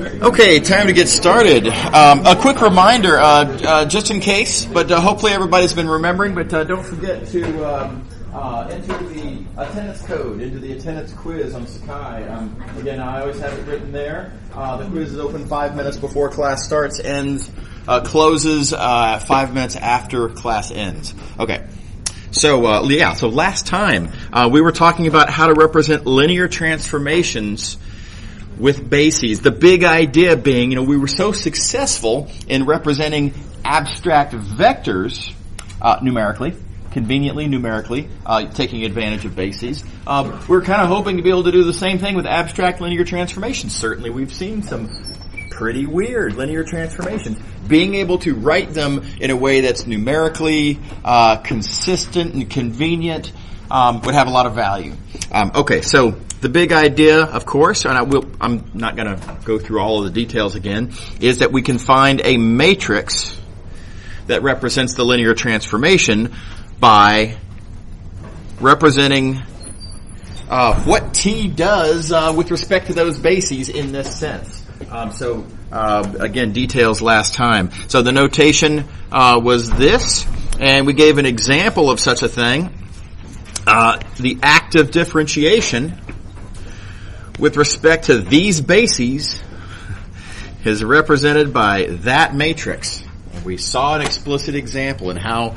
Okay, time to get started. A quick reminder, just in case, but hopefully everybody's been remembering, but don't forget to enter the attendance code into the attendance quiz on Sakai. Again, I always have it written there. The quiz is open 5 minutes before class starts, closes 5 minutes after class ends. Okay. So last time we were talking about how to represent linear transformations with bases. The big idea being, we were so successful in representing abstract vectors conveniently numerically, taking advantage of bases. We're kind of hoping to be able to do the same thing with abstract linear transformations. Certainly we've seen some pretty weird linear transformations. Being able to write them in a way that's numerically consistent and convenient would have a lot of value. So the big idea, of course, and I'm not going to go through all of the details again, is that we can find a matrix that represents the linear transformation by representing what T does with respect to those bases in this sense. Again, details last time. So the notation was this, and we gave an example of such a thing. The act of differentiation with respect to these bases is represented by that matrix. And we saw an explicit example in how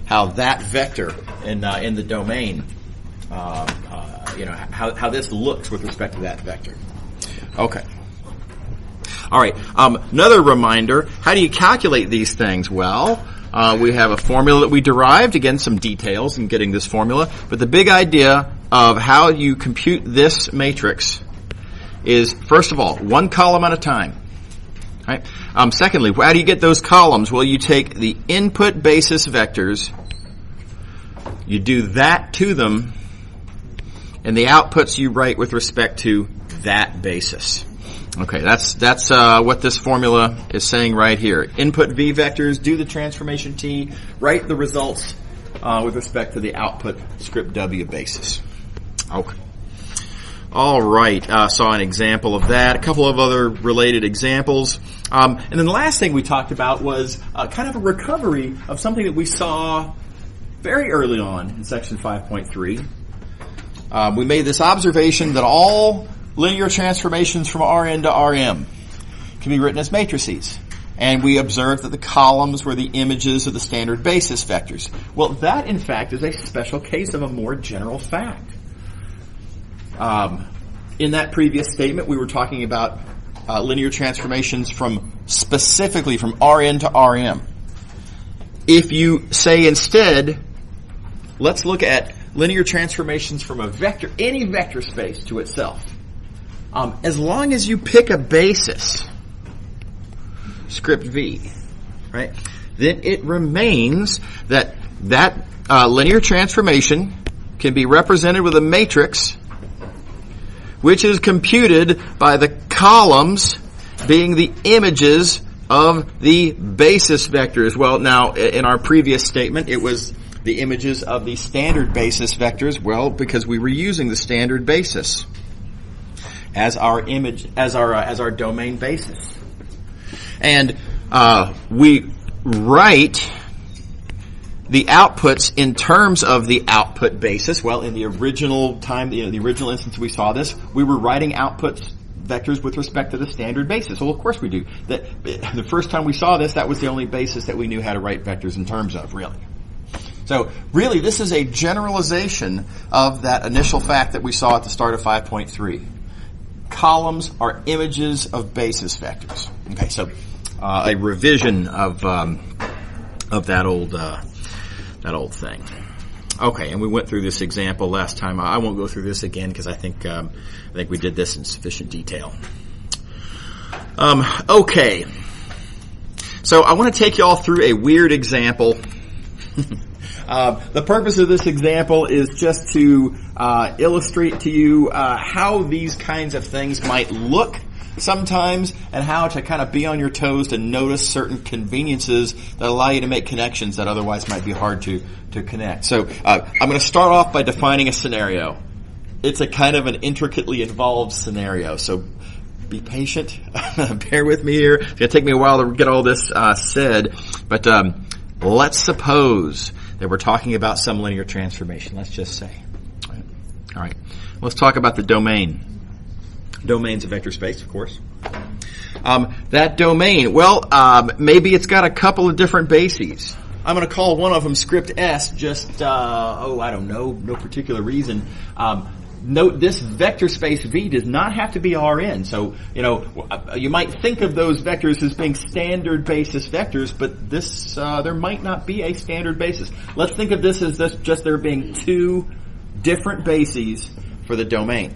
that vector in the domain, how this looks with respect to that vector. Okay. All right. Another reminder: how do you calculate these things? Well, we have a formula that we derived. Again, some details in getting this formula. But the big idea of how you compute this matrix is, first of all, one column at a time. Right? Secondly, how do you get those columns? Well, you take the input basis vectors, you do that to them, and the outputs you write with respect to that basis. Okay, that's what this formula is saying right here. Input V vectors, do the transformation T, write the results with respect to the output script W basis. Okay. All right, saw an example of that. A couple of other related examples. And then the last thing we talked about was kind of a recovery of something that we saw very early on in section 5.3. We made this observation that all linear transformations from Rn to Rm can be written as matrices. And we observed that the columns were the images of the standard basis vectors. Well, that, in fact, is a special case of a more general fact. In that previous statement, we were talking about linear transformations specifically from Rn to Rm. If you say instead, let's look at linear transformations from a vector, any vector space to itself. As long as you pick a basis, script V, right, then it remains that linear transformation can be represented with a matrix which is computed by the columns being the images of the basis vectors. Well, now, in our previous statement, it was the images of the standard basis vectors. Well, because we were using the standard basis as our image, as our domain basis. And we write the outputs in terms of the output basis. Well, in the original time, the original instance we saw this, we were writing outputs vectors with respect to the standard basis. Well, of course we do. The first time we saw this, that was the only basis that we knew how to write vectors in terms of, really. So, really, this is a generalization of that initial fact that we saw at the start of 5.3. Columns are images of basis vectors. Okay, so a revision of that old thing. Okay, and we went through this example last time. I won't go through this again because I think we did this in sufficient detail. Okay, so I want to take you all through a weird example. The purpose of this example is just to illustrate to you how these kinds of things might look sometimes, and how to kind of be on your toes to notice certain conveniences that allow you to make connections that otherwise might be hard to connect. So I'm going to start off by defining a scenario. It's a kind of an intricately involved scenario, so Be patient. Bear with me here. It's going to take me a while to get all this said. But let's suppose that we're talking about some linear transformation. Let's just say. All right. Let's talk about the domain. Domain's a vector space, of course. That domain, well, maybe it's got a couple of different bases. I'm going to call one of them script S, just, I don't know, no particular reason. Note this vector space V does not have to be Rn. So, you might think of those vectors as being standard basis vectors, but this, there might not be a standard basis. Let's think of this as just there being two different bases for the domain.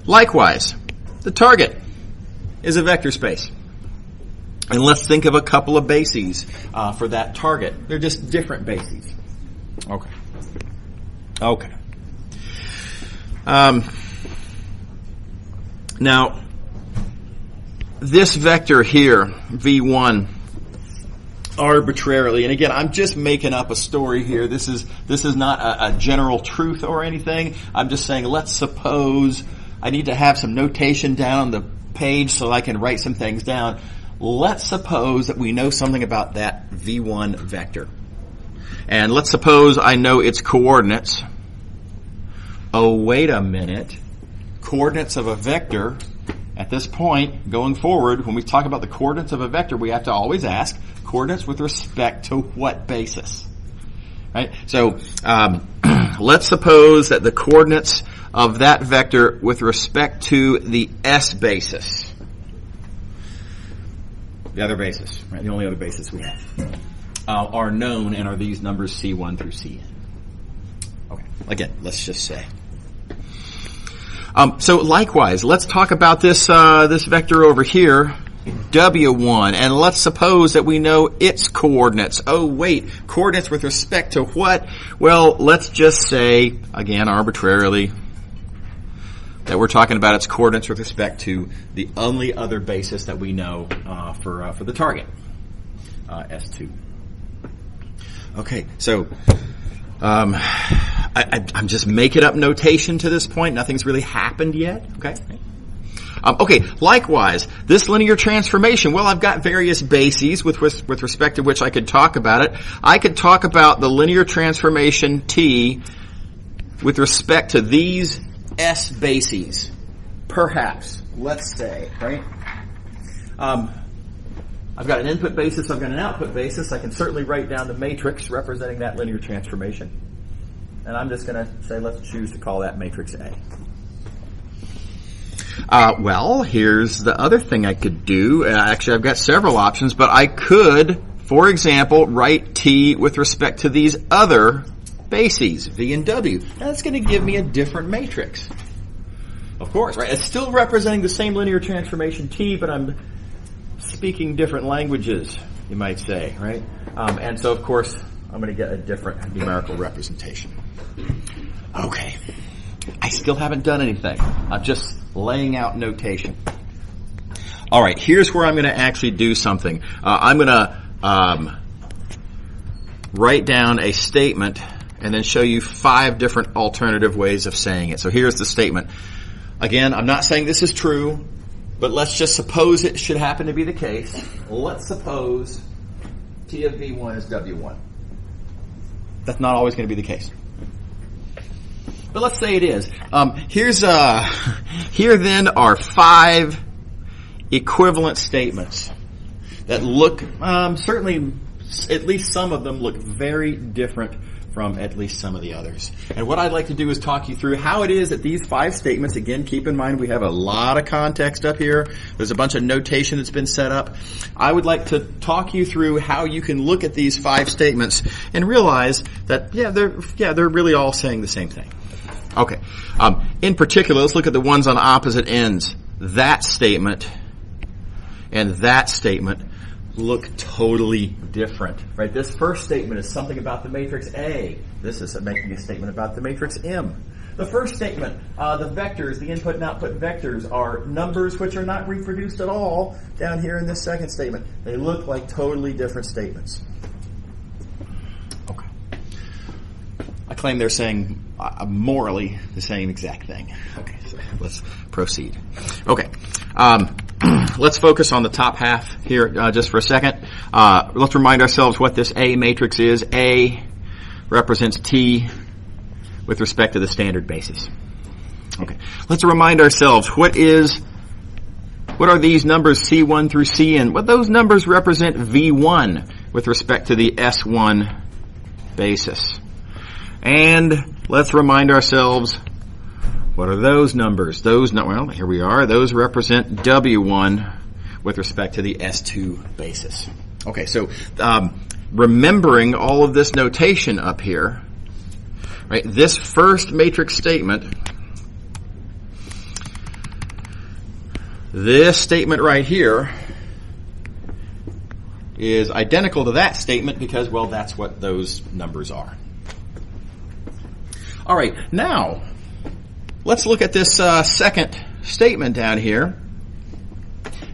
Likewise, the target is a vector space. And let's think of a couple of bases for that target. They're just different bases. Okay. Now, this vector here, V1, arbitrarily, and again, I'm just making up a story here. This is not a general truth or anything. I'm just saying, let's suppose I need to have some notation down on the page so I can write some things down. Let's suppose that we know something about that V1 vector. And let's suppose I know its coordinates. Oh, wait a minute. Coordinates of a vector, at this point, going forward, when we talk about the coordinates of a vector, we have to always ask, coordinates with respect to what basis? Right? So, let's suppose that the coordinates of that vector with respect to the S basis, the other basis, right? The only other basis we have, are known and are these numbers C1 through Cn. Okay. Again, let's just say. So likewise, let's talk about this vector over here, W1, and let's suppose that we know its coordinates. Oh wait, coordinates with respect to what? Well, let's just say, again, arbitrarily, that we're talking about its coordinates with respect to the only other basis that we know for the target, S2. Okay, so I'm just making up notation to this point. Nothing's really happened yet. Okay. Okay. Likewise, this linear transformation. Well, I've got various bases with respect to which I could talk about it. I could talk about the linear transformation T with respect to these S bases, perhaps, let's say, right? I've got an input basis, I've got an output basis. I can certainly write down the matrix representing that linear transformation. And I'm just going to say, let's choose to call that matrix A. Well, here's the other thing I could do. Actually, I've got several options, but I could, for example, write T with respect to these other bases, V and W. That's going to give me a different matrix. Of course, right? It's still representing the same linear transformation T, but I'm speaking different languages, you might say, right? And so, of course, I'm going to get a different numerical representation. Okay. I still haven't done anything. I'm just laying out notation. All right, here's where I'm going to actually do something. I'm going to write down a statement and then show you 5 different alternative ways of saying it. So here's the statement. Again, I'm not saying this is true, but let's just suppose it should happen to be the case. Let's suppose T of V1 is W1. That's not always going to be the case. But let's say it is. Here then are 5 equivalent statements that look, certainly, at least some of them look very different from at least some of the others. And what I'd like to do is talk you through how it is that these 5 statements, again, keep in mind we have a lot of context up here. There's a bunch of notation that's been set up. I would like to talk you through how you can look at these 5 statements and realize that, they're really all saying the same thing. Okay. In particular, let's look at the ones on opposite ends. That statement and that statement look totally different, right? This first statement is something about the matrix A. This is making a statement about the matrix M. The first statement, the vectors, the input and output vectors are numbers which are not reproduced at all down here in this second statement. They look like totally different statements. Okay. I claim they're saying morally the same exact thing. Okay, so let's proceed. Okay, let's focus on the top half here just for a second. Let's remind ourselves what this A matrix is. A represents T with respect to the standard basis. Okay, let's remind ourselves what are these numbers C1 through Cn? Well, those numbers represent V1 with respect to the S1 basis. And let's remind ourselves, what are those numbers? Well, here we are. Those represent W1 with respect to the S2 basis. Okay, so remembering all of this notation up here, right? This first matrix statement, this statement right here is identical to that statement because, well, that's what those numbers are. All right, now let's look at this second statement down here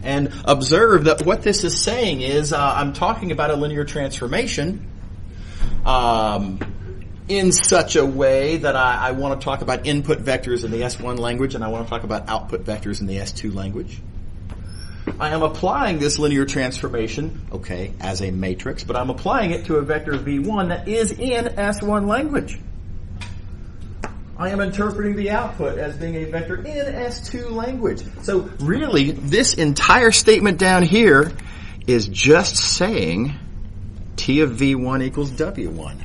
and observe that what this is saying is I'm talking about a linear transformation in such a way that I want to talk about input vectors in the S1 language and I want to talk about output vectors in the S2 language. I am applying this linear transformation, okay, as a matrix, but I'm applying it to a vector V1 that is in S1 language. I am interpreting the output as being a vector in S2 language. So really, this entire statement down here is just saying T of V1 equals W1.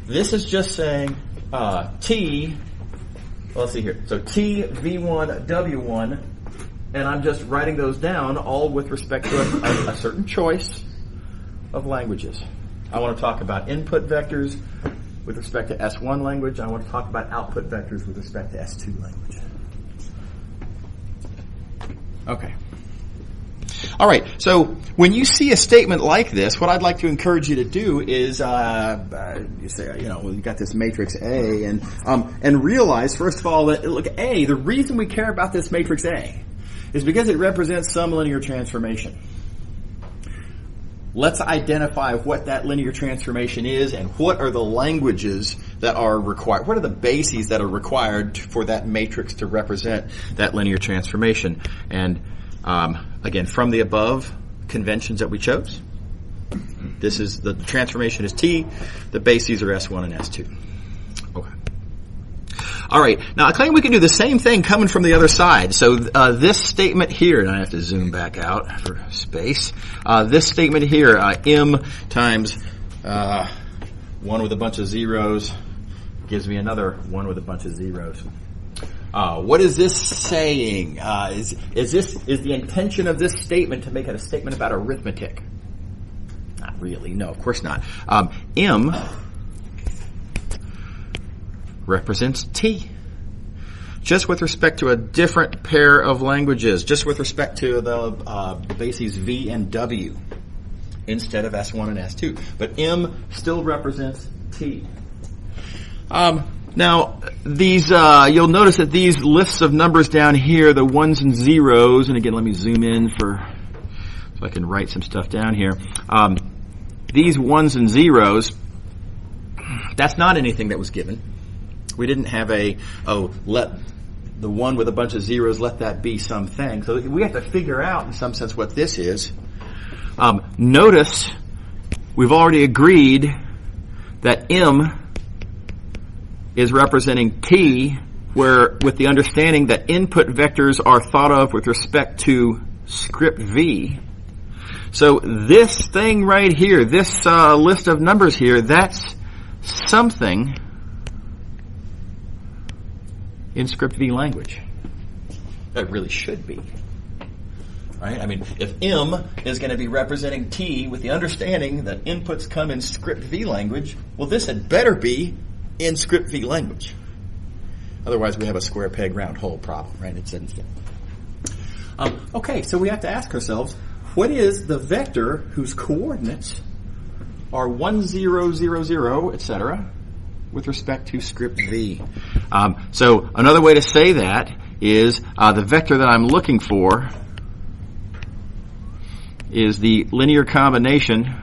This is just saying T, well, let's see here. So T, V1, W1, and I'm just writing those down all with respect to a certain choice of languages. I want to talk about input vectors with respect to S1 language. I want to talk about output vectors with respect to S2 language. Okay. All right, so when you see a statement like this, what I'd like to encourage you to do is you say, you've got this matrix A, and realize, first of all, that, look, A, the reason we care about this matrix A is because it represents some linear transformation. Let's identify what that linear transformation is and what are the languages that are required. What are the bases that are required for that matrix to represent that linear transformation? And again, from the above conventions that we chose, this is the transformation is T, the bases are S1 and S2. Okay. All right. Now, I claim we can do the same thing coming from the other side. So this statement here, and I have to zoom back out for space. This statement here, M times 1 with a bunch of zeros, gives me another 1 with a bunch of zeros. What is this saying? Is the intention of this statement to make it a statement about arithmetic? Not really. No, of course not. M represents T. Just with respect to a different pair of languages, just with respect to the bases V and W instead of S1 and S2. But M still represents T. Now, these you'll notice that these lists of numbers down here, the ones and zeros, and again, let me zoom in so I can write some stuff down here. These ones and zeros, that's not anything that was given. We didn't have let the one with a bunch of zeros, let that be something. So we have to figure out, in some sense, what this is. Notice we've already agreed that M is representing T, where with the understanding that input vectors are thought of with respect to script V. So this thing right here, this list of numbers here, that's something in script V language. That really should be. Right? I mean, if M is going to be representing T with the understanding that inputs come in script V language, well, this had better be in script V language. Otherwise, we have a square peg round hole problem, right? It's instant. Okay, so we have to ask ourselves, what is the vector whose coordinates are 1, 0, 0, 0, etc., with respect to script V? So another way to say that is the vector that I'm looking for is the linear combination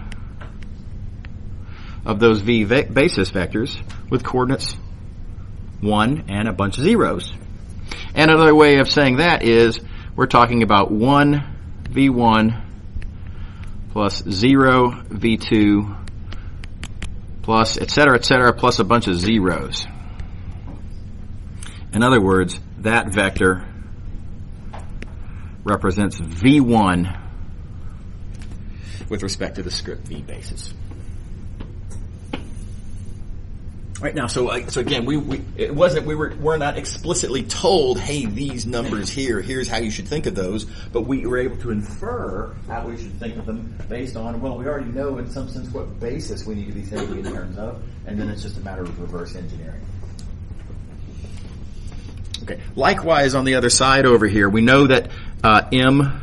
of those V basis vectors with coordinates 1 and a bunch of zeros. And another way of saying that is we're talking about 1 V1 plus 0 V2 plus et cetera, plus a bunch of zeros. In other words, that vector represents V1 with respect to the script V basis. Right now, so again, we're not explicitly told, hey, these numbers here, here's how you should think of those, but we were able to infer how we should think of them based on, well, we already know in some sense what basis we need to be thinking in terms of, and then it's just a matter of reverse engineering. Okay. Likewise, on the other side over here, we know that M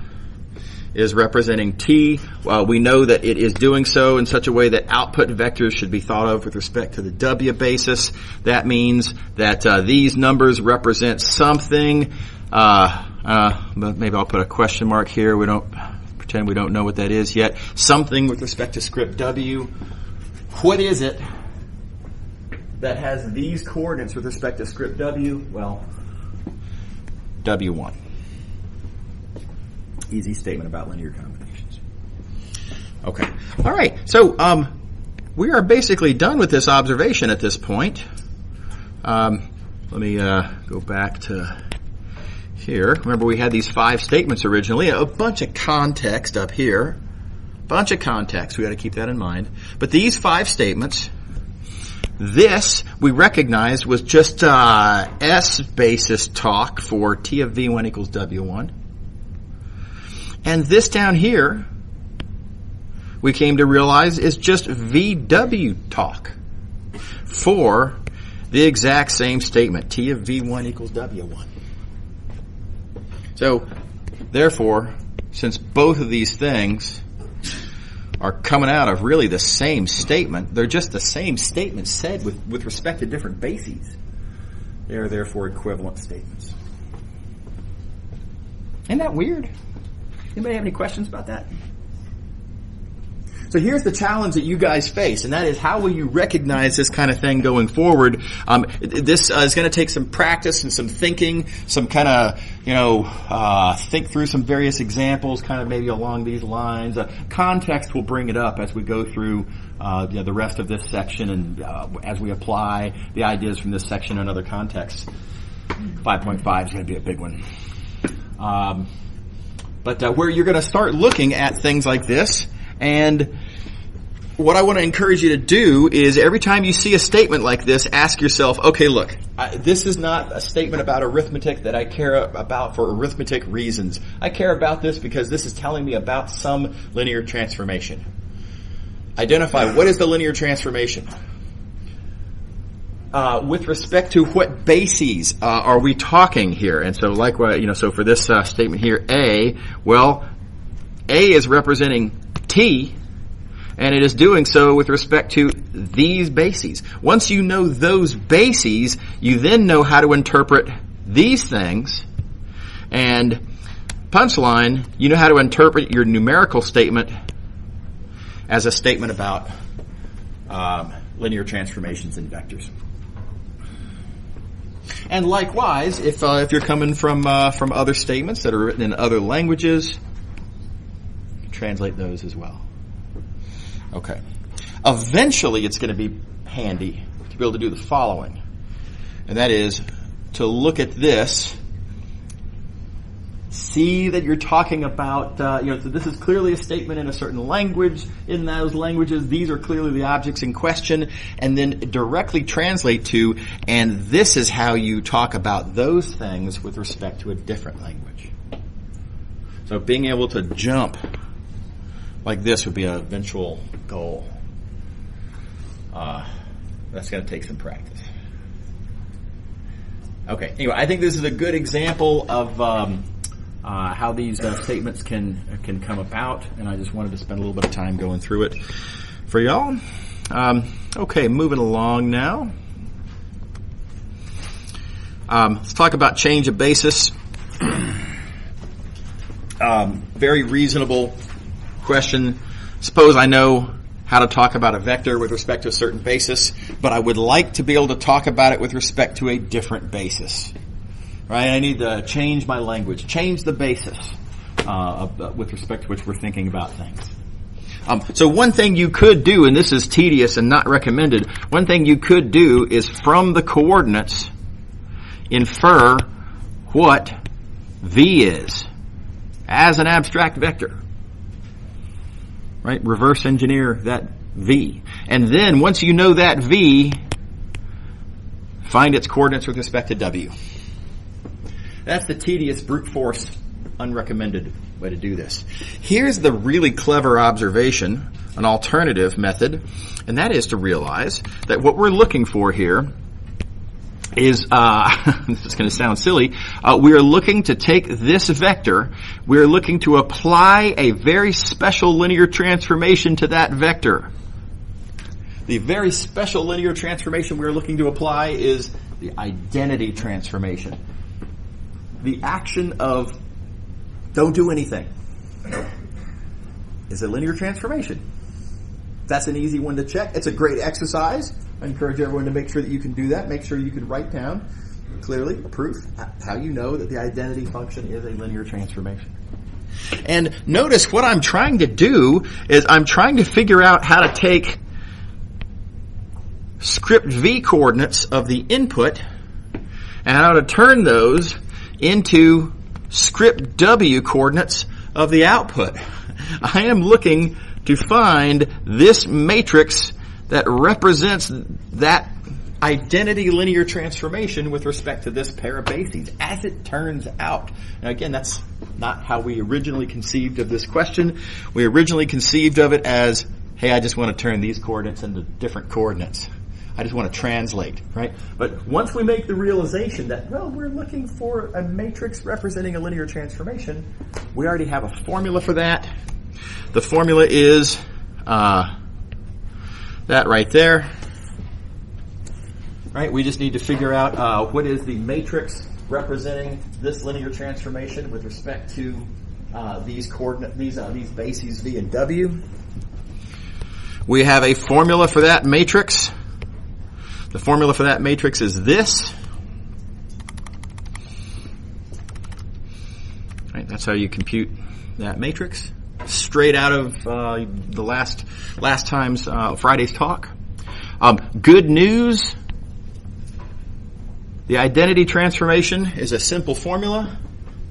is representing T. We know that it is doing so in such a way that output vectors should be thought of with respect to the W basis. That means that these numbers represent something. Maybe I'll put a question mark here. We don't pretend we don't know what that is yet. Something with respect to script W. What is it that has these coordinates with respect to script W? Well, W1. Easy statement about linear combinations. Okay. All right. So we are basically done with this observation at this point. Let me go back to here. Remember, we had these 5 statements originally. A bunch of context up here. Bunch of context. We got to keep that in mind. But these 5 statements, this we recognized was just S basis talk for T of V1 equals W1. And this down here, we came to realize is just VW talk for the exact same statement, T of V1 equals W1. So, therefore, since both of these things are coming out of really the same statement, they're just the same statement said with respect to different bases. They are therefore equivalent statements. Isn't that weird? Anybody have any questions about that? So here's the challenge that you guys face, and that is how will you recognize this kind of thing going forward? This is going to take some practice and some thinking, some kind of, think through some various examples, kind of maybe along these lines. Context will bring it up as we go through the rest of this section and as we apply the ideas from this section in other contexts. 5.5 is going to be a big one. But where you're going to start looking at things like this, and what I want to encourage you to do is every time you see a statement like this, ask yourself, okay, look, this is not a statement about arithmetic that I care about for arithmetic reasons. I care about this because this is telling me about some linear transformation. Identify what is the linear transformation. With respect to what bases are we talking here? And so likewise, so for this statement here, A is representing T, and it is doing so with respect to these bases. Once you know those bases, you then know how to interpret these things, and punchline, you know how to interpret your numerical statement as a statement about linear transformations in vectors. And likewise, if you're coming from other statements that are written in other languages, translate those as well. Okay. Eventually, it's going to be handy to be able to do the following, and that is to look at this, see that you're talking about, so this is clearly a statement in a certain language. In those languages, these are clearly the objects in question, and then directly translate to, and this is how you talk about those things with respect to a different language. So being able to jump like this would be an eventual goal. That's going to take some practice. Okay, anyway, I think this is a good example of how these statements can come about, and I just wanted to spend a little bit of time going through it for y'all. Okay, moving along now. Let's talk about change of basis. Very reasonable question. Suppose I know how to talk about a vector with respect to a certain basis, but I would like to be able to talk about it with respect to a different basis. Right? I need to change my language, change the basis with respect to which we're thinking about things. So one thing you could do, and this is tedious and not recommended, one thing you could do is from the coordinates infer what V is as an abstract vector. Right? Reverse engineer that V. And then once you know that V, find its coordinates with respect to W. That's the tedious, brute force, unrecommended way to do this. Here's the really clever observation, an alternative method, and that is to realize that what we're looking for here is, this is going to sound silly, we are looking to take this vector, we are looking to apply a very special linear transformation to that vector. The very special linear transformation we're looking to apply is the identity transformation. The action of don't do anything is a linear transformation. That's an easy one to check. It's a great exercise. I encourage everyone to make sure that you can do that. Make sure you can write down clearly a proof how you know that the identity function is a linear transformation. And notice what I'm trying to do is I'm trying to figure out how to take script V coordinates of the input and how to turn those into script W coordinates of the output. I am looking to find this matrix that represents that identity linear transformation with respect to this pair of bases, as it turns out. Now again, that's not how we originally conceived of this question. We originally conceived of it as, hey, I just want to turn these coordinates into different coordinates. I just want to translate, right? But once we make the realization that, well, we're looking for a matrix representing a linear transformation, we already have a formula for that. The formula is that right there. Right? We just need to figure out what is the matrix representing this linear transformation with respect to these coordinate, these bases V and W. We have a formula for that matrix. The formula for that matrix is this. Right, that's how you compute that matrix. Straight out of the last time's Friday's talk. Good news. The identity transformation is a simple formula.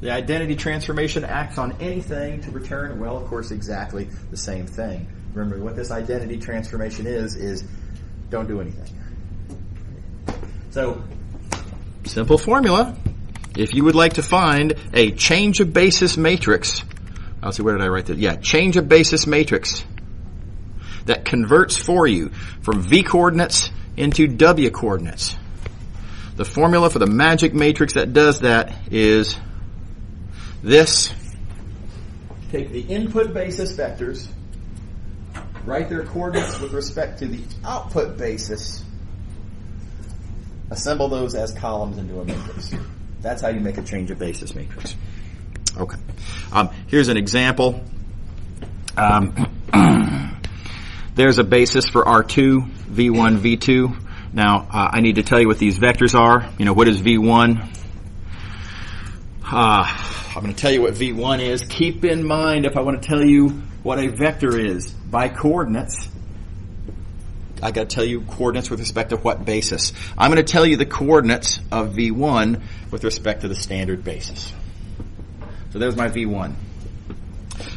The identity transformation acts on anything to return, well, of course, exactly the same thing. Remember, what this identity transformation is don't do anything. So, simple formula. If you would like to find a change of basis matrix, let's see, where did I write that? Yeah, change of basis matrix that converts for you from V coordinates into W coordinates. The formula for the magic matrix that does that is this. Take the input basis vectors, write their coordinates with respect to the output basis, assemble those as columns into a matrix. That's how you make a change of basis matrix. Okay. Here's an example. There's a basis for R2, V1, V2. Now, I need to tell you what these vectors are. You know, what is V1? I'm going to tell you what V1 is. Keep in mind, if I want to tell you what a vector is by coordinates, I got to tell you coordinates with respect to what basis. I'm going to tell you the coordinates of V1 with respect to the standard basis. So there's my V1.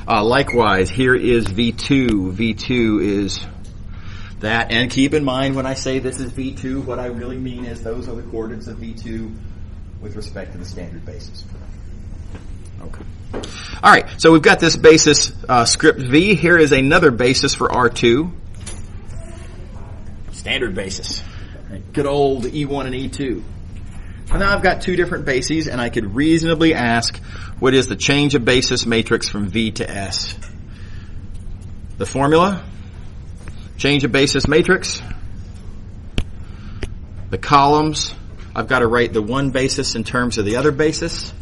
Likewise, here is V2. V2 is that. And keep in mind, when I say this is V2, what I really mean is those are the coordinates of V2 with respect to the standard basis. Okay. All right, so we've got this basis script V. Here is another basis for R2. Standard basis. Right. Good old E1 and E2. So now I've got two different bases, and I could reasonably ask, what is the change of basis matrix from V to S? The formula, change of basis matrix. The columns, I've got to write the one basis in terms of the other basis.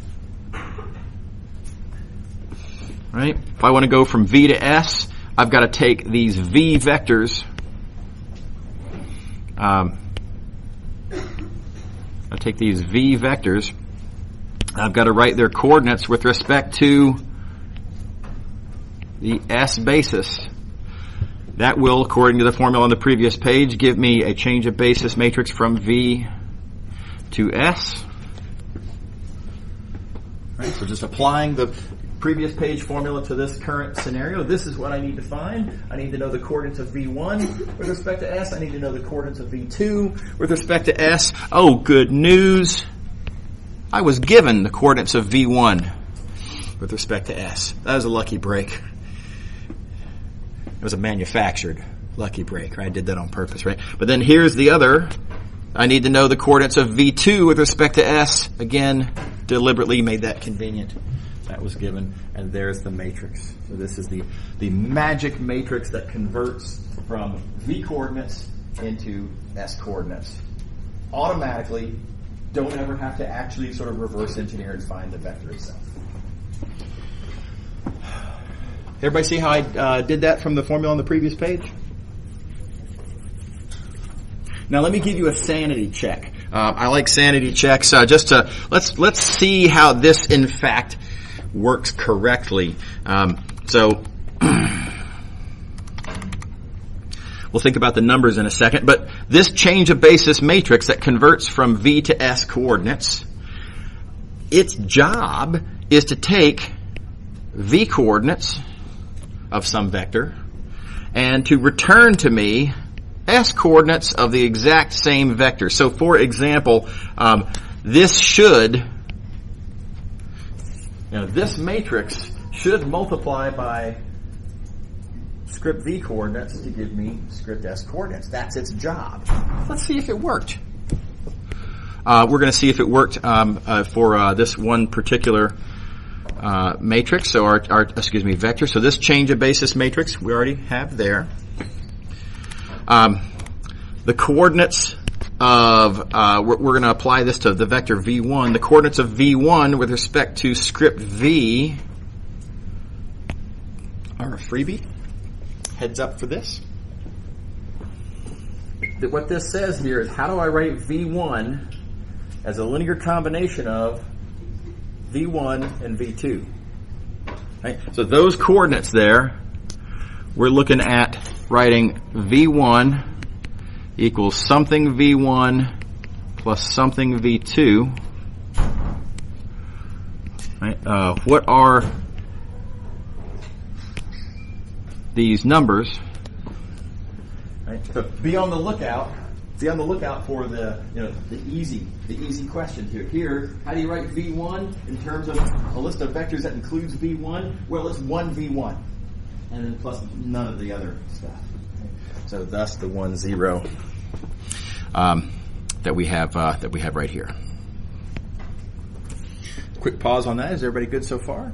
Right? If I want to go from V to S, I've got to take these v vectors. I take these v vectors. I've got to write their coordinates with respect to the S basis. That will, according to the formula on the previous page, give me a change of basis matrix from V to S. Right, so just applying the previous page formula to this current scenario, this is what I need to find. I need to know the coordinates of V1 with respect to S. I need to know the coordinates of V2 with respect to S. Oh, good news. I was given the coordinates of V1 with respect to S. That was a lucky break. It was a manufactured lucky break, right? I did that on purpose, right? But then here's the other. I need to know the coordinates of V2 with respect to S. Again, deliberately made that convenient. That was given, and there's the matrix. So this is the magic matrix that converts from V coordinates into S coordinates. Automatically, don't ever have to actually sort of reverse engineer and find the vector itself. Everybody see how I did that from the formula on the previous page? Now let me give you a sanity check. I like sanity checks. Just to let's see how this in fact works correctly. So we'll think about the numbers in a second. But this change of basis matrix that converts from V to S coordinates, its job is to take V coordinates of some vector and to return to me S coordinates of the exact same vector. So for example, this matrix should multiply by script V coordinates to give me script S coordinates. That's its job. Let's see if it worked. We're going to see if it worked for this one particular matrix, so our vector. So this change of basis matrix we already have there. The coordinates of we're going to apply this to the vector V1. The coordinates of V1 with respect to script V are a freebie. Heads up for this. What this says here is, how do I write V1 as a linear combination of V1 and V2? Right? So those coordinates there, we're looking at writing V1 equals something V1 plus something V2. Right? What are these numbers? Right? So be on the lookout. Be on the lookout for the easy questions here. Here, how do you write V1 in terms of a list of vectors that includes V1? Well, it's one V1, and then plus none of the other stuff. So thus the 1, 0 that we have right here. Quick pause on that. Is everybody good so far?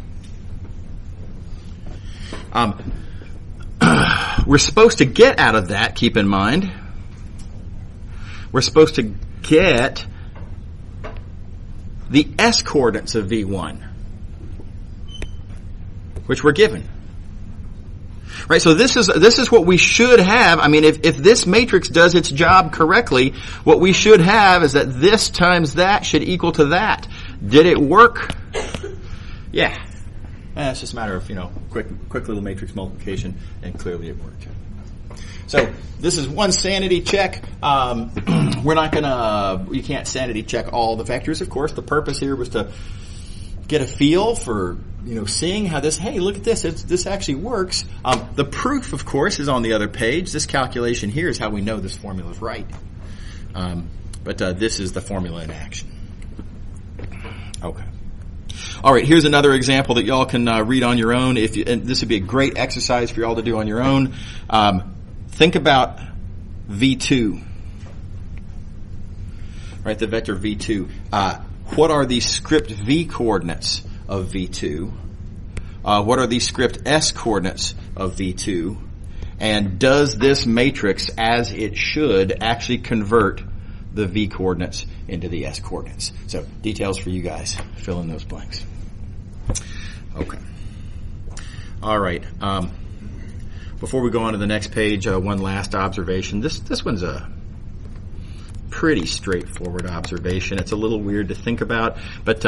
We're supposed to get out of that, keep in mind, we're supposed to get the S coordinates of V1, which we're given. Right, so this is what we should have. I mean, if this matrix does its job correctly, what we should have is that this times that should equal to that. Did it work? Yeah. It's just a matter of, quick little matrix multiplication, and clearly it worked. So this is one sanity check. We're not you can't sanity check all the vectors, of course. The purpose here was to get a feel for, seeing how hey, look at this. This actually works. The proof, of course, is on the other page. This calculation here is how we know this formula is right. But this is the formula in action. Okay. All right, here's another example that y'all can read on your own. And this would be a great exercise for y'all to do on your own. Think about V2, right? The vector V2. What are the script V coordinates of V2? What are the script S coordinates of V2? And does this matrix, as it should, actually convert the V coordinates into the S coordinates? So details for you guys. Fill in those blanks. Okay. All right. before we go on to the next page, one last observation. This one's a pretty straightforward observation. It's a little weird to think about, but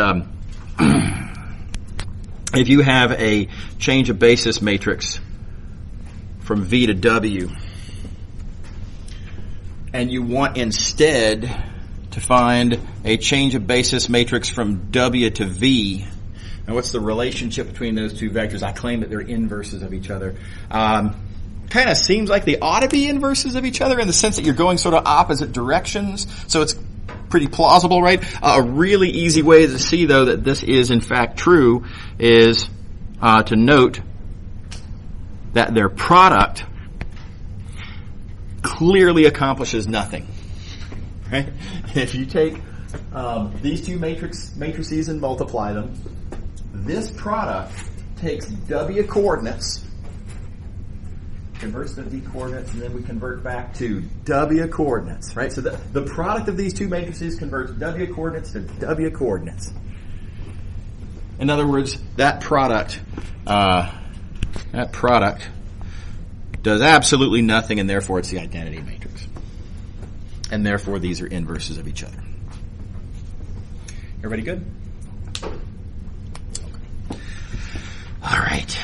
if you have a change of basis matrix from V to W, and you want instead to find a change of basis matrix from W to V, and what's the relationship between those two vectors? I claim that they're inverses of each other. Kind of seems like they ought to be inverses of each other in the sense that you're going sort of opposite directions, so it's pretty plausible, right? A really easy way to see, though, that this is in fact true is to note that their product clearly accomplishes nothing, right? If you take these two matrices and multiply them, this product takes W coordinates, converts to V coordinates, and then we convert back to W coordinates, right? So the product of these two matrices converts W coordinates to W coordinates. In other words, that product does absolutely nothing, and therefore it's the identity matrix. And therefore these are inverses of each other. Everybody good? All right.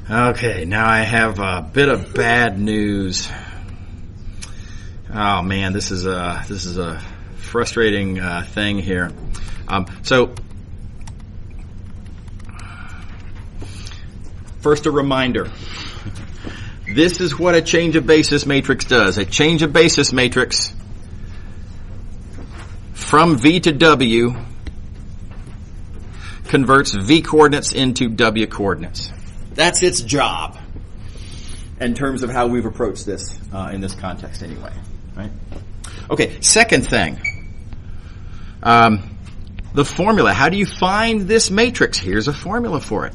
Okay, now I have a bit of bad news. Oh man, this is a frustrating thing here. So first, a reminder. This is what a change of basis matrix does. A change of basis matrix from V to W converts V coordinates into W coordinates. That's its job in terms of how we've approached this in this context anyway, right? Okay, second thing. The formula. How do you find this matrix? Here's a formula for it.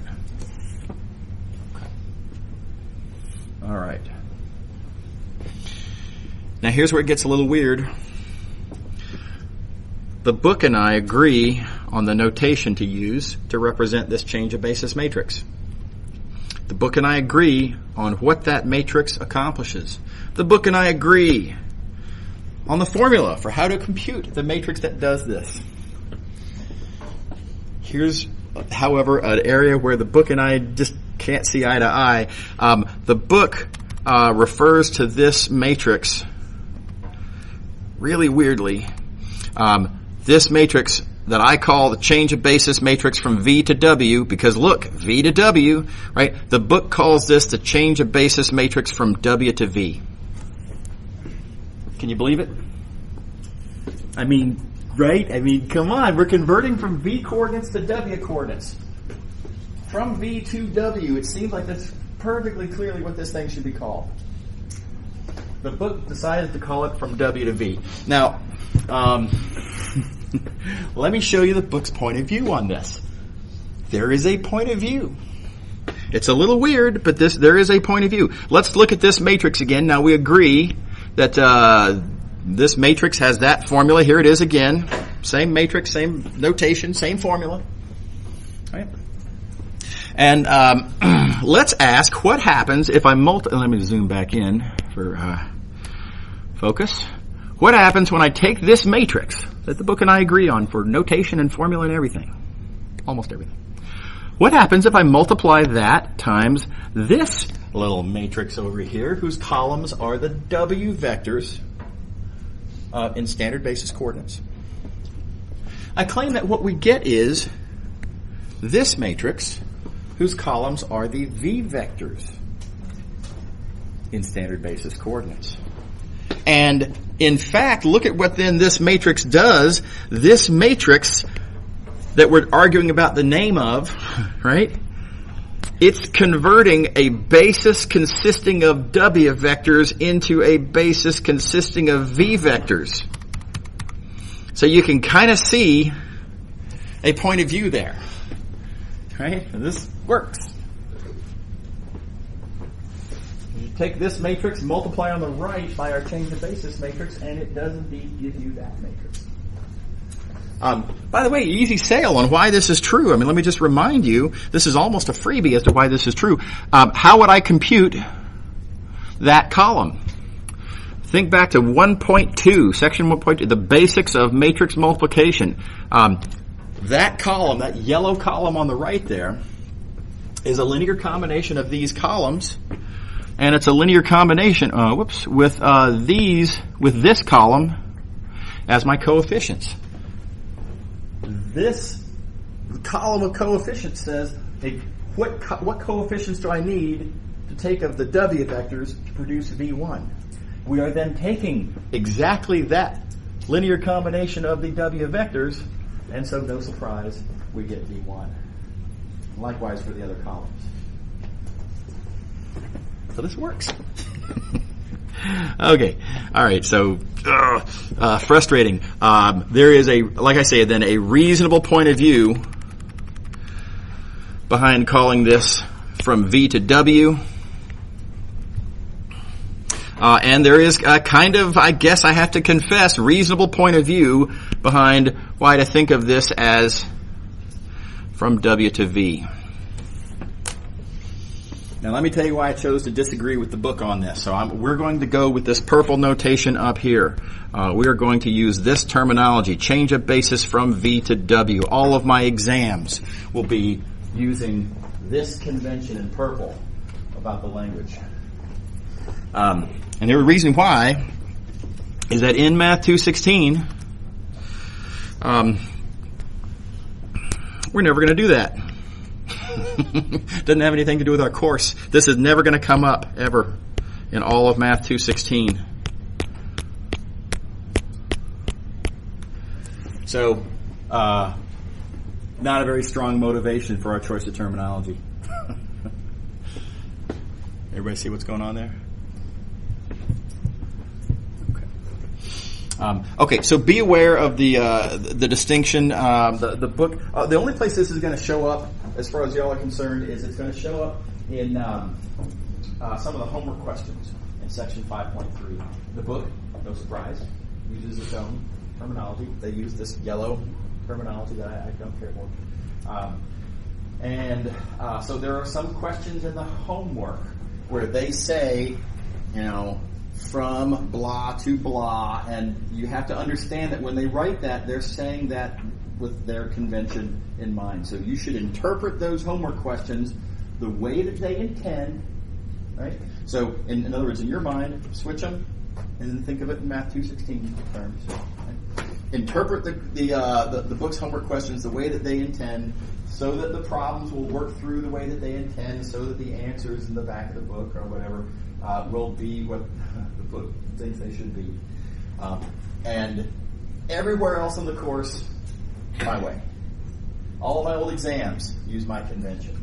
All right. Now here's where it gets a little weird. The book and I agree on the notation to use to represent this change of basis matrix. The book and I agree on what that matrix accomplishes. The book and I agree on the formula for how to compute the matrix that does this. Here's, however, an area where the book and I just can't see eye to eye. The book refers to this matrix really weirdly. This matrix that I call the change of basis matrix from V to W, because look, V to W, right? The book calls this the change of basis matrix from W to V. Can you believe it? I mean, right? I mean, come on, we're converting from V coordinates to W coordinates. From V to W, it seems like that's perfectly clearly what this thing should be called. The book decided to call it from W to V. Now, let me show you the book's point of view on this. There is a point of view. It's a little weird, but there is a point of view. Let's look at this matrix again. Now we agree that this matrix has that formula. Here it is again. Same matrix, same notation, same formula. Right? And let's ask what happens if I let me zoom back in for focus. What happens when I take this matrix that the book and I agree on for notation and formula and everything? Almost everything. What happens if I multiply that times this little matrix over here, whose columns are the W vectors in standard basis coordinates? I claim that what we get is this matrix, whose columns are the V vectors in standard basis coordinates. And in fact, look at what then this matrix does. This matrix that we're arguing about the name of, right? It's converting a basis consisting of W vectors into a basis consisting of V vectors. So you can kind of see a point of view there, right? And this works. Take this matrix, multiply on the right by our change of basis matrix, and it does indeed give you that matrix. By the way, easy sale on why this is true. I mean, let me just remind you, this is almost a freebie as to why this is true. How would I compute that column? Think back to 1.2, section 1.2, the basics of matrix multiplication. That column, that yellow column on the right there, is a linear combination of these columns, and it's a linear combination, with this column as my coefficients. This column of coefficients says, hey, what coefficients do I need to take of the W vectors to produce V1? We are then taking exactly that linear combination of the W vectors, and so no surprise, we get V1. Likewise for the other columns. So this works. Okay. All right. So, frustrating. There is like I say, then a reasonable point of view behind calling this from V to W. And there is a kind of, I guess I have to confess, reasonable point of view behind why to think of this as from W to V. Now let me tell you why I chose to disagree with the book on this. So we're going to go with this purple notation up here. We are going to use this terminology, change of basis from V to W. All of my exams will be using this convention in purple about the language. And the reason why is that in Math 216, we're never going to do that. Doesn't have anything to do with our course. This is never going to come up, ever, in all of Math 216. So, not a very strong motivation for our choice of terminology. Everybody see what's going on there? Okay, so be aware of the distinction. The book. The only place this is going to show up, as far as y'all are concerned, is it's going to show up in some of the homework questions in section 5.3. The book, no surprise, uses its own terminology. They use this yellow terminology that I don't care for. So there are some questions in the homework where they say, from blah to blah, and you have to understand that when they write that, they're saying that with their convention in mind. So you should interpret those homework questions the way that they intend, right? So in other words, in your mind, switch them and then think of it in Math 216 terms. Right? Interpret the book's homework questions the way that they intend, so that the problems will work through the way that they intend, so that the answers in the back of the book or whatever will be what the book thinks they should be. And everywhere else in the course, my way. All of my old exams use my convention.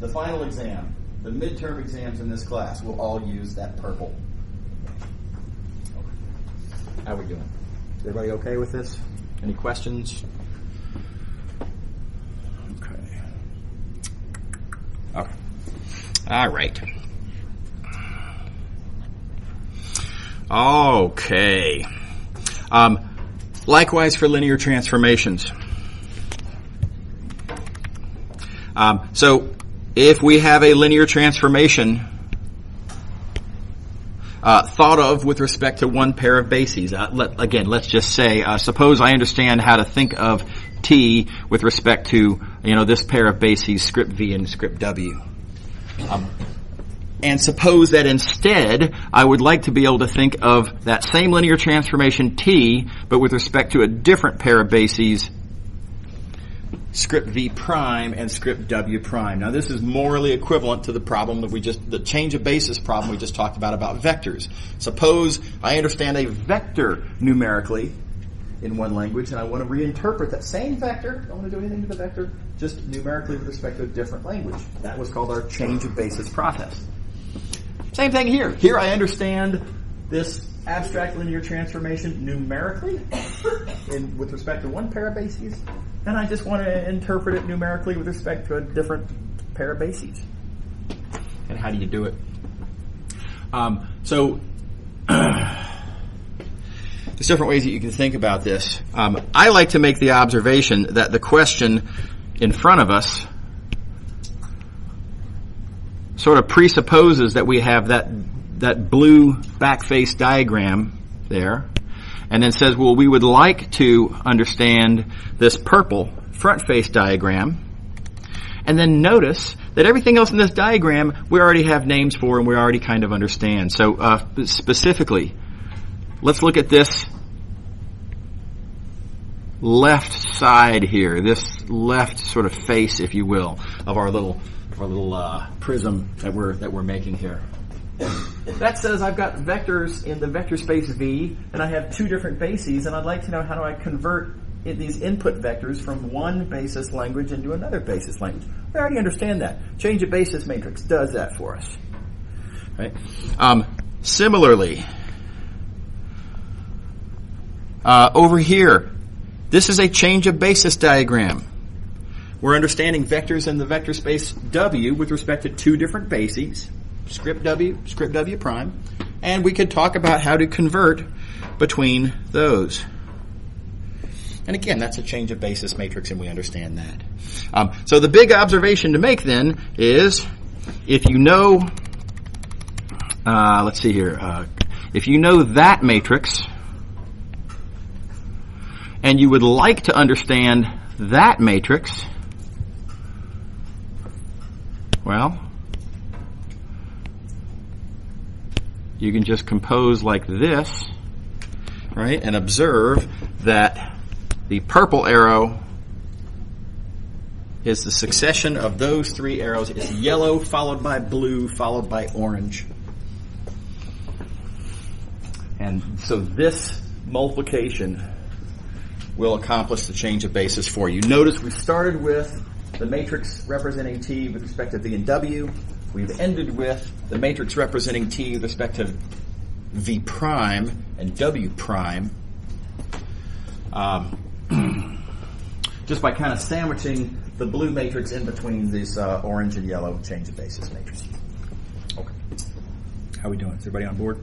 The final exam, the midterm exams in this class will all use that purple. How are we doing? Is everybody okay with this? Any questions? Okay. All right. Okay. Likewise for linear transformations. So if we have a linear transformation thought of with respect to one pair of bases, let's just say, suppose I understand how to think of T with respect to, this pair of bases, script V and script W. And suppose that instead I would like to be able to think of that same linear transformation T, but with respect to a different pair of bases, script V prime and script W prime. Now this is morally equivalent to the problem that the change of basis problem we just talked about vectors. Suppose I understand a vector numerically in one language and I want to reinterpret that same vector, don't want to do anything to the vector, just numerically with respect to a different language. That was called our change of basis process. Same thing here. Here I understand this abstract linear transformation numerically with respect to one pair of bases, and I just want to interpret it numerically with respect to a different pair of bases. And how do you do it? There's different ways that you can think about this. I like to make the observation that the question in front of us sort of presupposes that we have that blue back face diagram there, and then says, well, we would like to understand this purple front face diagram. And then notice that everything else in this diagram we already have names for and we already kind of understand. So specifically, let's look at this left side here, this left sort of face, if you will, of our little prism that we're making here. That says I've got vectors in the vector space V, and I have two different bases, and I'd like to know how do I convert these input vectors from one basis language into another basis language. We already understand that. Change of basis matrix does that for us. Right? Similarly, over here, this is a change of basis diagram. We're understanding vectors in the vector space W with respect to two different bases, script W prime, and we could talk about how to convert between those. And again, that's a change of basis matrix, and we understand that. So the big observation to make then is, if you know, let's see here, if you know that matrix, and you would like to understand that matrix, well, you can just compose like this, right, and observe that the purple arrow is the succession of those three arrows. It's yellow followed by blue followed by orange. And so this multiplication will accomplish the change of basis for you. Notice we started with the matrix representing T with respect to V and W. We've ended with the matrix representing T with respect to V prime and W prime. Just by kind of sandwiching the blue matrix in between this orange and yellow change of basis matrix. Okay. How are we doing? Is everybody on board?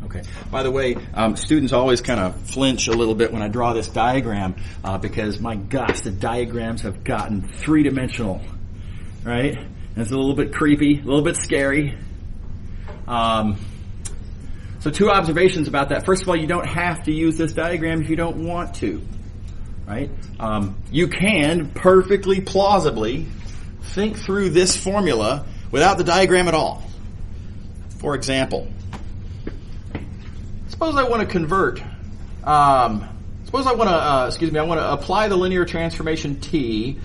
Okay. By the way, students always kind of flinch a little bit when I draw this diagram because, my gosh, the diagrams have gotten three-dimensional, right? And it's a little bit creepy, a little bit scary. So two observations about that. First of all, you don't have to use this diagram if you don't want to, right? You can perfectly plausibly think through this formula without the diagram at all. For example, suppose I want to convert, I want to apply the linear transformation T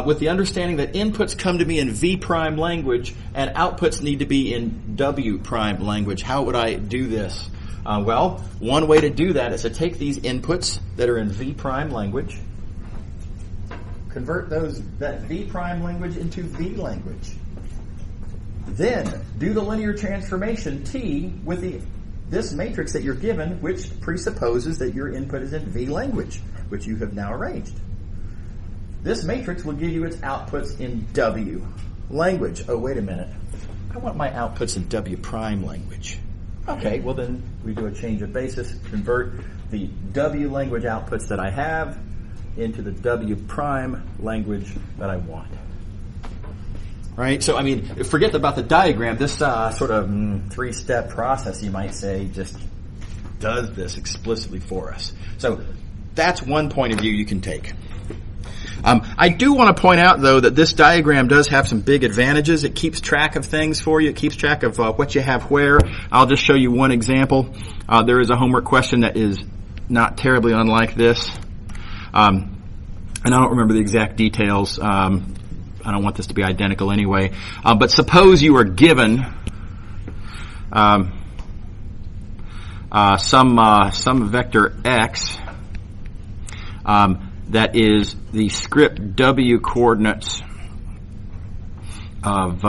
with the understanding that inputs come to me in V prime language and outputs need to be in W prime language. How would I do this? Well, one way to do that is to take these inputs that are in V prime language, convert that V prime language into V language. Then do the linear transformation T with this matrix that you're given, which presupposes that your input is in V language, which you have now arranged. This matrix will give you its outputs in W language. Oh, wait a minute. I want my outputs in W prime language. Okay, well then we do a change of basis, convert the W language outputs that I have into the W prime language that I want. Right? So, I mean, forget about the diagram. This sort of three-step process, you might say, just does this explicitly for us. So that's one point of view you can take. I do want to point out, though, that this diagram does have some big advantages. It keeps track of things for you. It keeps track of what you have where. I'll just show you one example. There is a homework question that is not terribly unlike this. And I don't remember the exact details. I don't want this to be identical anyway. But suppose you are given some vector x that is the script W coordinates of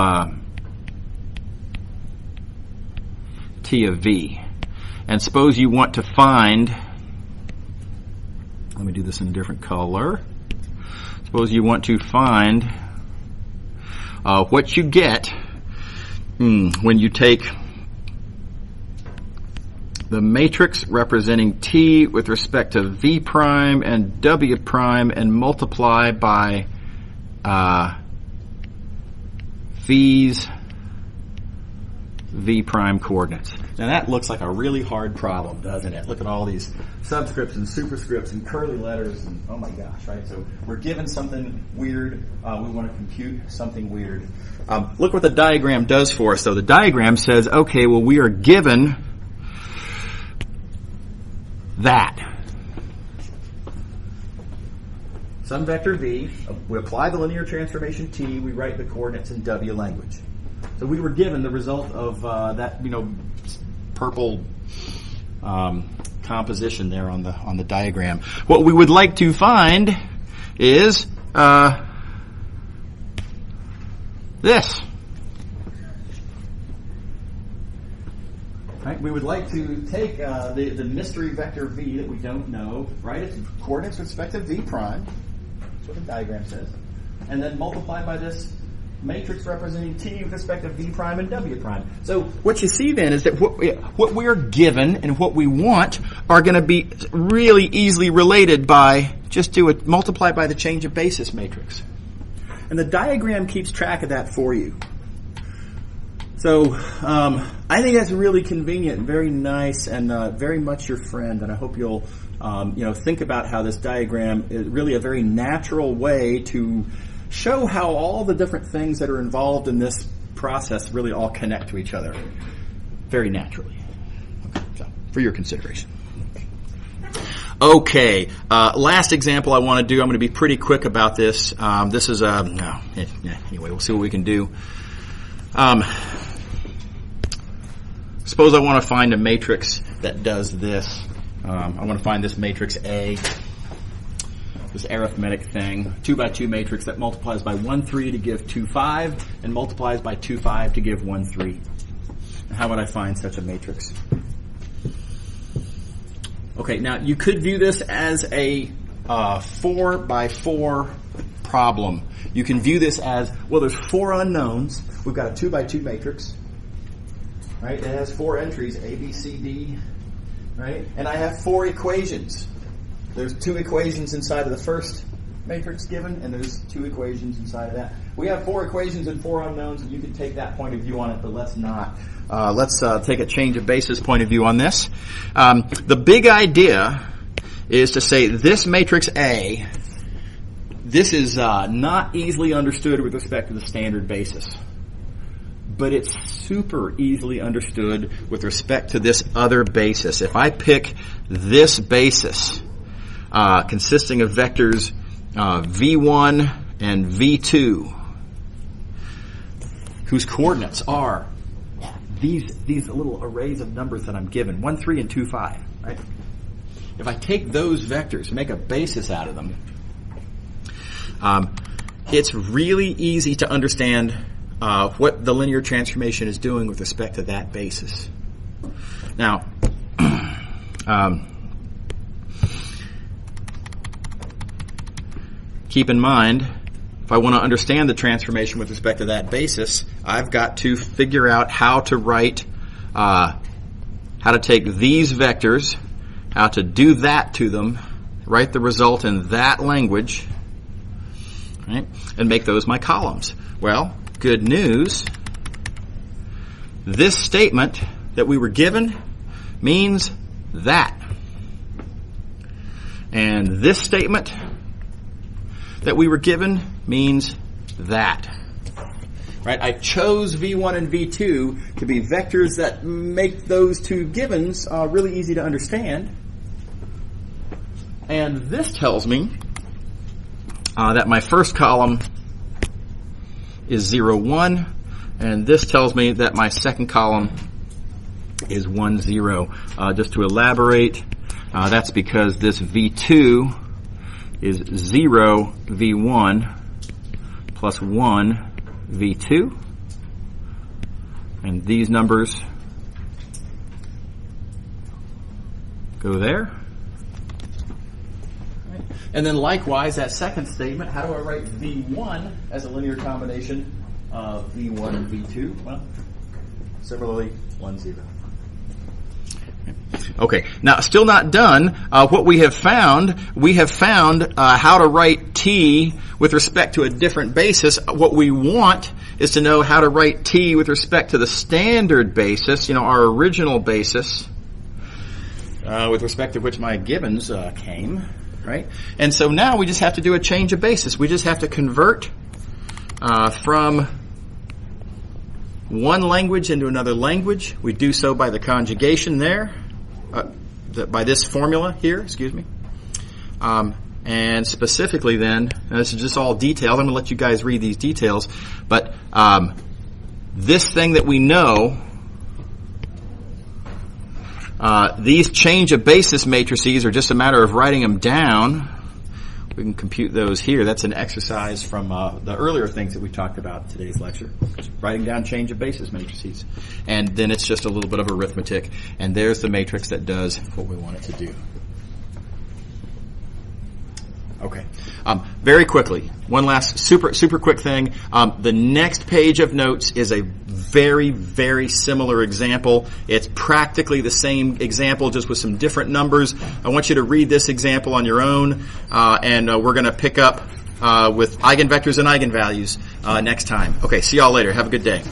T of V. And suppose you want to find, let me do this in a different color. Suppose you want to find what you get when you take the matrix representing T with respect to V prime and W prime and multiply by V's V prime coordinates. Now that looks like a really hard problem, doesn't it? Look at all these subscripts and superscripts and curly letters and oh my gosh, right? So we're given something weird. We want to compute something weird. Look what the diagram does for us, though. The diagram says, okay, well, we are given that. Some vector V, we apply the linear transformation T, we write the coordinates in W language. So we were given the result of that, purple composition there on the diagram. What we would like to find is this. Right? We would like to take the mystery vector V that we don't know, right? Its coordinates with respect to V prime. That's what the diagram says. And then multiply by this matrix representing T with respect to V prime and W prime. So what you see then is that what we are given and what we want are going to be really easily related by just multiply by the change of basis matrix. And the diagram keeps track of that for you. So I think that's really convenient and very nice and very much your friend. And I hope you'll think about how this diagram is really a very natural way to show how all the different things that are involved in this process really all connect to each other very naturally. Okay, so for your consideration. Okay, last example I want to do. I'm going to be pretty quick about this. This is anyway, we'll see what we can do. Suppose I want to find a matrix that does this. I want to find this matrix A. This arithmetic thing, 2 by 2 matrix that multiplies by 1, 3 to give 2, 5, and multiplies by 2, 5 to give 1, 3. How would I find such a matrix? Okay, now you could view this as a 4 by 4 problem. You can view this as, well, there's 4 unknowns. We've got a 2 by 2 matrix, right? It has 4 entries, A, B, C, D, right? And I have 4 equations. There's 2 equations inside of the first matrix given, and there's 2 equations inside of that. We have 4 equations and 4 unknowns, and you can take that point of view on it, but let's not. Let's take a change of basis point of view on this. The big idea is to say this matrix A, this is not easily understood with respect to the standard basis. But it's super easily understood with respect to this other basis. If I pick this basis, consisting of vectors V1 and V2, whose coordinates are these little arrays of numbers that I'm given, 1, 3, and 2, 5. Right? If I take those vectors, make a basis out of them, it's really easy to understand what the linear transformation is doing with respect to that basis. Now, keep in mind, if I want to understand the transformation with respect to that basis, I've got to figure out how to write, how to take these vectors, how to do that to them, write the result in that language, right, and make those my columns. Well, good news. This statement that we were given means that. And this statement that we were given means that. Right? I chose V1 and V2 to be vectors that make those two givens really easy to understand. And this tells me that my first column is 0, 1, and this tells me that my second column is 1, 0. Just to elaborate, that's because this V2 is 0 V1 plus 1 V2, and these numbers go there. And then likewise, that second statement, how do I write V1 as a linear combination of V1 and V2? Well, similarly, 1, 0. Okay, now still not done. What we have found how to write t with respect to a different basis. What we want is to know how to write t with respect to the standard basis, our original basis, with respect to which my gibbons came, right? And so now we just have to do a change of basis. We just have to convert from one language into another language. We do so by the conjugation there. By this formula here, and specifically then, this is just all detailed. I'm going to let you guys read these details, but this thing that we know, these change of basis matrices are just a matter of writing them down. We can compute those here. That's an exercise from the earlier things that we talked about in today's lecture. Writing down change of basis matrices. And then it's just a little bit of arithmetic. And there's the matrix that does what we want it to do. Okay. Very quickly, one last super quick thing. The next page of notes is a very, very similar example. It's practically the same example, just with some different numbers. I want you to read this example on your own, and we're going to pick up with eigenvectors and eigenvalues next time. Okay, see y'all later. Have a good day.